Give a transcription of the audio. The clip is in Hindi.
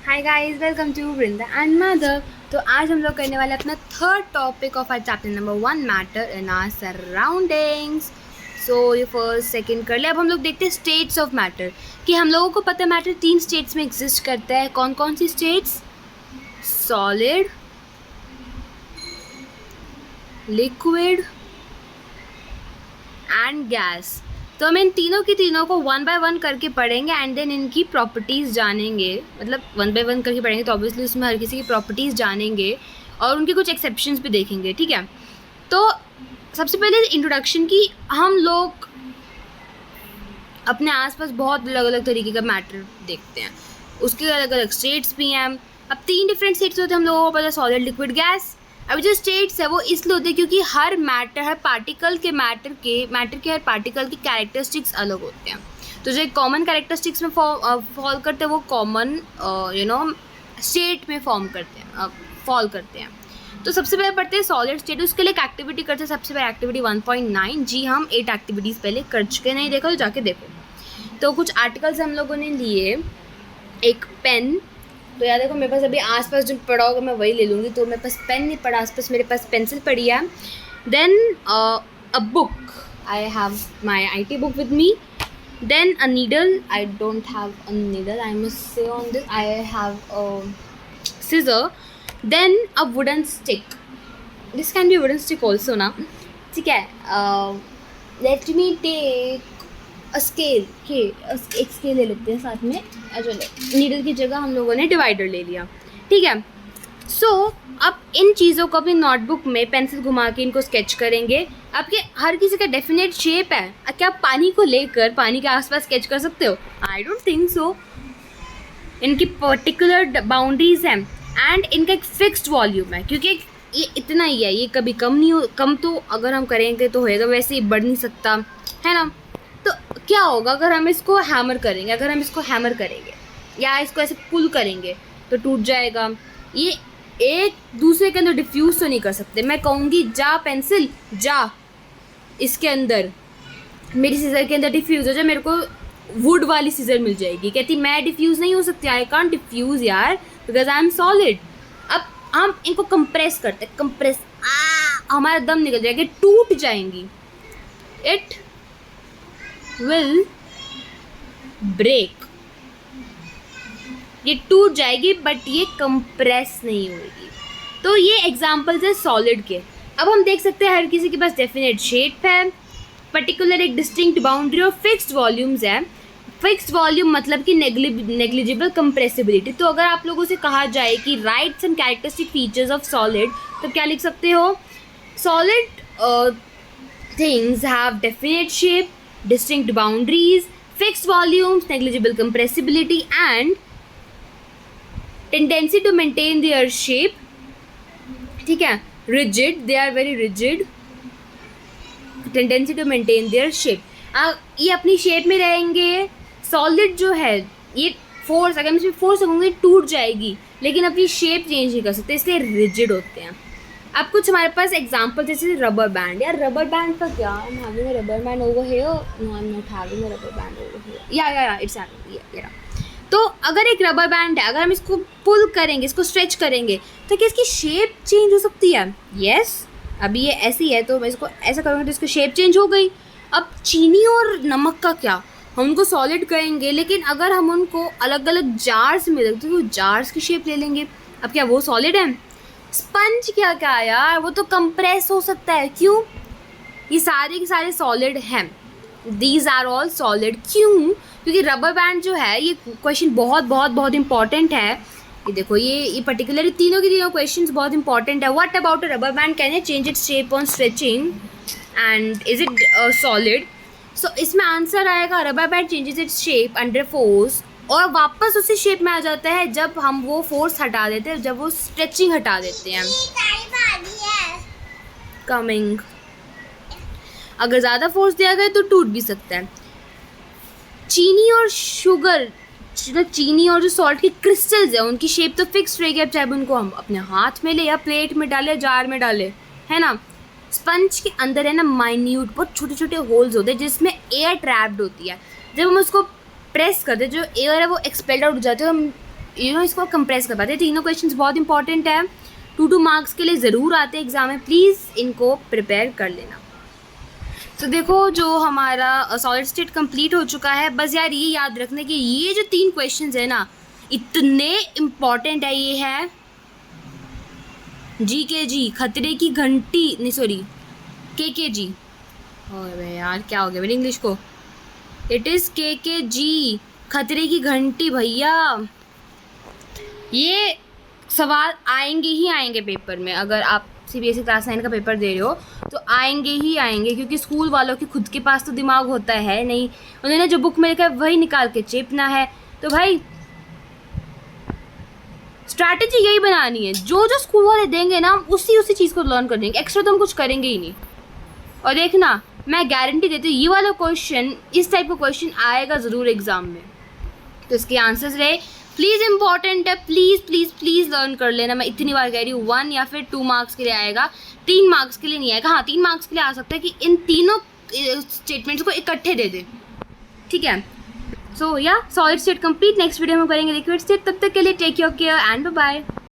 Hi guys, welcome to Vrinda and mother. तो आज हम लोग करने वाले अपना third topic of our chapter number 1, matter in our surroundings. So ये फर्स्ट सेकंड कर ले। अब हम लोग देखते हैं स्टेट्स ऑफ मैटर, कि हम लोगों को पता है मैटर 3 स्टेट्स में एग्जिस्ट करता है। कौन कौन सी states? Solid, liquid and gas. तो हम इन तीनों को वन बाय वन करके पढ़ेंगे एंड देन इनकी प्रॉपर्टीज़ जानेंगे। मतलब वन बाय वन करके पढ़ेंगे तो ऑब्वियसली उसमें हर किसी की प्रॉपर्टीज़ जानेंगे और उनके कुछ एक्सेप्शंस भी देखेंगे, ठीक है। तो सबसे पहले इंट्रोडक्शन की, हम लोग अपने आसपास बहुत अलग अलग तरीके का मैटर देखते हैं, उसके अलग अलग स्टेट्स भी हैं। अब 3 डिफरेंट स्टेट्स होते हैं हम लोगों को पता है, सॉलिड, लिक्विड, गैस। अब जो स्टेट्स है वो इसलिए होते हैं क्योंकि हर मैटर, हर पार्टिकल के मैटर के हर पार्टिकल की कैरेक्टरिस्टिक्स अलग होते हैं। तो जो कॉमन कैरेक्टरिस्टिक्स में फॉल करते हैं वो कॉमन स्टेट में फॉल करते हैं। तो सबसे पहले पढ़ते हैं सॉलिड स्टेट। उसके लिए एक एक्टिविटी करते हैं। सबसे पहले एक्टिविटी 1.9। जी हम 8 एक्टिविटीज़ पहले कर चुके, नहीं देखा तो जाके देखो। तो कुछ आर्टिकल्स हम लोगों ने लिए, एक पेन। तो याद देखो, मेरे पास अभी आसपास जो पड़ा होगा मैं वही ले लूँगी। तो मेरे पास पेन नहीं पड़ा आसपास, मेरे पास पेंसिल पड़ी है। Then a book, I have my IT book with me. Then a needle, I don't have a needle, I must say on this, I have a scissor. Then a wooden stick. This can be a wooden stick also ना, ठीक है। Let me take a scale. एक स्केल ले लेते हैं साथ में। चलो, नीडल की जगह हम लोगों ने डिवाइडर ले लिया, ठीक है। अब इन चीज़ों को अपनी नोटबुक में पेंसिल घुमा के इनको स्केच करेंगे। आपके हर किसी का डेफिनेट शेप है। क्या आप पानी को लेकर पानी के आसपास स्केच कर सकते हो? I don't think so. इनकी पर्टिकुलर बाउंड्रीज हैं एंड इनका एक फिक्स्ड वॉल्यूम है, क्योंकि ये इतना ही है, ये कभी कम नहीं हो। कम तो अगर हम करेंगे तो होएगा, वैसे ही बढ़ नहीं सकता, है ना। तो क्या होगा अगर हम इसको हैमर करेंगे, या इसको ऐसे पुल करेंगे तो टूट जाएगा। ये एक दूसरे के अंदर डिफ्यूज़ तो नहीं कर सकते। मैं कहूँगी जा पेंसिल जा इसके अंदर, मेरी सीज़र के अंदर डिफ्यूज़ हो जाए, मेरे को वुड वाली सीज़र मिल जाएगी। कहती मैं डिफ्यूज़ नहीं हो सकती, आई कांट डिफ्यूज़ यार, बिकॉज आई एम सॉलिड। अब हम इनको कंप्रेस करते हैं, कंप्रेस, हमारा दम निकल जाएगा, टूट जाएंगी। इट विल ब्रेक, ये टूट जाएगी बट ये कंप्रेस नहीं होगी। तो ये एग्जाम्पल्स है सॉलिड के। अब हम देख सकते हैं हर किसी के पास डेफिनेट शेप है, पर्टिकुलर एक डिस्टिंक्ट बाउंड्री और फिक्स्ड वॉल्यूम्स है। फिक्स्ड वॉल्यूम मतलब कि नेग्लिजिबल कंप्रेसिबिलिटी। तो अगर आप लोगों से कहा जाए कि write some characteristic features of solid, तो क्या लिख सकते हो? Solid things have definite shape, distinct boundaries, fixed volumes, negligible compressibility and tendency to maintain their shape, ठीक है। Rigid, they are very rigid, tendency to maintain their shape, ये अपनी शेप में रहेंगे। सॉलिड जो है ये फोर्स, अगर मैं इसमें फोर्स लगूंगी टूट जाएगी, लेकिन अपनी शेप चेंज नहीं कर सकते, इसलिए रिजिड होते हैं। अब कुछ हमारे पास एग्जांपल जैसे रबर बैंड। यार रबर बैंड का क्या, I am having a rubber band over here, no I am not having a rubber band over here, या इट्स हैविंग। तो अगर एक रबर बैंड है, अगर हम इसको पुल करेंगे, इसको स्ट्रेच करेंगे, तो क्या इसकी शेप चेंज हो सकती है? यस। अभी ये ऐसी है तो मैं इसको ऐसा करूँगी तो इसकी शेप चेंज हो गई। अब चीनी और नमक का क्या, हम उनको सॉलिड करेंगे, लेकिन अगर हम उनको अलग अलग जार्स में रखते तो जार्स की शेप ले लेंगे। अब क्या वो सॉलिड है? स्पंज क्या यार, वो तो कंप्रेस हो सकता है। क्यों? ये सारे के सारे सॉलिड हैं, दीज आर ऑल सॉलिड। क्यों? क्योंकि रबर बैंड जो है, ये क्वेश्चन बहुत बहुत बहुत इंपॉर्टेंट है। ये देखो, ये पर्टिकुलर तीनों के तीनों क्वेश्चंस बहुत इंपॉर्टेंट है। What about a rubber band, can it change its shape on stretching and is it solid? So इसमें आंसर आएगा rubber band changes its shape under force, और वापस उसी शेप में आ जाता है जब हम वो फोर्स हटा देते हैं, जब वो स्ट्रेचिंग हटा देते हैं। कमिंग, अगर ज़्यादा फोर्स दिया गया तो टूट भी सकता है। चीनी और शुगर, चीनी और जो सॉल्ट के क्रिस्टल्स है, उनकी शेप तो फिक्स रहेगी। अब चाहे उनको हम अपने हाथ में ले या प्लेट में डाले, जार में डाले, है ना। स्पंज के अंदर है ना माइन्यूट बहुत छोटे छोटे होल्स होते हैं जिसमें एयर ट्रैप्ड होती है। जब हम उसको प्रेस करते हैं, जो एयर है वो एक्सपेल्ड आउट हो जाती है, हम इसको कंप्रेस कर पाते हैं। तीनों क्वेश्चंस बहुत इंपॉर्टेंट है, 2 मार्क्स के लिए ज़रूर आते हैं एग्जाम में, प्लीज़ इनको प्रिपेयर कर लेना। तो देखो जो हमारा सॉलिड स्टेट कंप्लीट हो चुका है। बस यार ये याद रखने कि ये जो 3 क्वेश्चंस है ना, इतने इम्पॉर्टेंट है। ये है GKG, खतरे की घंटी, नहीं सॉरी KKG, और यार क्या हो गया मेरी इंग्लिश को, इट इज़ KKG, खतरे की घंटी। भैया ये सवाल आएंगे ही आएंगे पेपर में, अगर आप CBSE क्लास 9 का पेपर दे रहे हो तो आएंगे ही आएंगे, क्योंकि स्कूल वालों के खुद के पास तो दिमाग होता है नहीं, उन्होंने जो बुक में लिखा है वही निकाल के चेपना है। तो भाई स्ट्रैटेजी यही बनानी है, जो जो स्कूल वाले देंगे ना उसी चीज़ को लर्न कर देंगे, एक्स्ट्रा तो हम कुछ करेंगे ही नहीं। और देखना मैं गारंटी देती हूँ ये वाला क्वेश्चन, इस टाइप का क्वेश्चन आएगा ज़रूर एग्ज़ाम में। तो इसके आंसर्स रहे, प्लीज़ इंपॉर्टेंट है, प्लीज़ प्लीज़ प्लीज़ लर्न कर लेना। मैं इतनी बार कह रही हूँ, 1 या फिर 2 मार्क्स के लिए आएगा, 3 मार्क्स के लिए नहीं आएगा। हाँ 3 मार्क्स के लिए आ सकता है कि इन तीनों स्टेटमेंट्स को इकट्ठे दे दे, ठीक है। सो या solid state complete, next video में करेंगे लिक्विड स्टेट। तब तक के लिए take your care and bye bye.